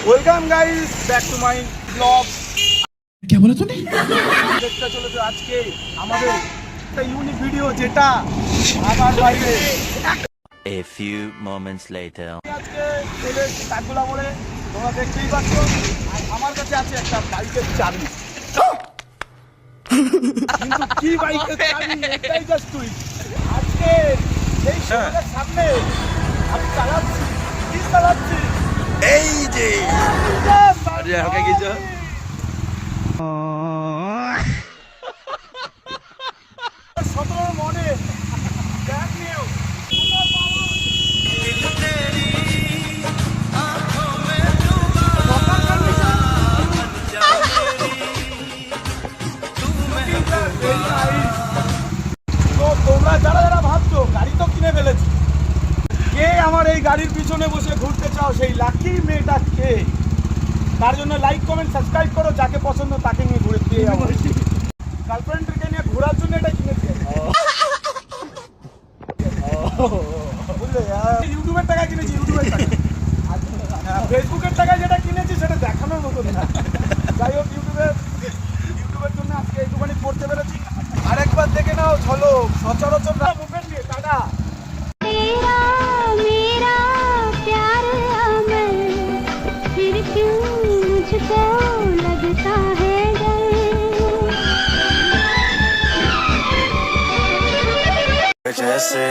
Welcome guys back to my blog. क्या बोला तूने? দেখতে চলেছে আজকে আমাদের একটা ইউনিক ভিডিও, যেটা আমার বাইরে A few moments later. আজকে চলে কাঠগোলা মোড়ে, তোমরা দেখতেই পাচ্ছ। আর আমার কাছে আছে একটা বাইকের চাবি, কিন্তু কি বাইকের চাবি এটাই জাস্ট তুই আজকে এই শহরের সামনে আমি চালাচ্ছি। কি চালাচ্ছি? এই যে আরে হালকা কিছু সতেরোর মনে ব্যাগ নিয়েও তো তোমরা যারা যারা ভাবছো গাড়ি তো কিনে ফেলেছি, কে আমার এই গাড়ির পিছনে বসে ঘুরতে চাও, সেই লাকি মেয়েটা কে? তার জন্য লাইক কমেন্ট সাবস্ক্রাইব করো। যাকে পছন্দ তাকে নিয়ে ঘুরতে যাবো। গার্লফ্রেন্ডকে নিয়ে ঘোরার জন্য এটা কিনেছি, বুঝলে? ইউটিউবের টাকায় কিনেছি, ইউটিউবের টাকা। ফেসবুকের টাকায় যেটা কিনেছি সেটা দেখানোর মতো না। যাই হোক, ইউটিউবের জন্য আজকে একটুখানি পড়তে পেরেছি। আরেকবার দেখে নাও ঝলক সচরাচর মুভমেন্ট নিয়ে। টাটা। तेरा मेरा प्यार अमर, फिर क्यों मुझको लगता है डर। जैसे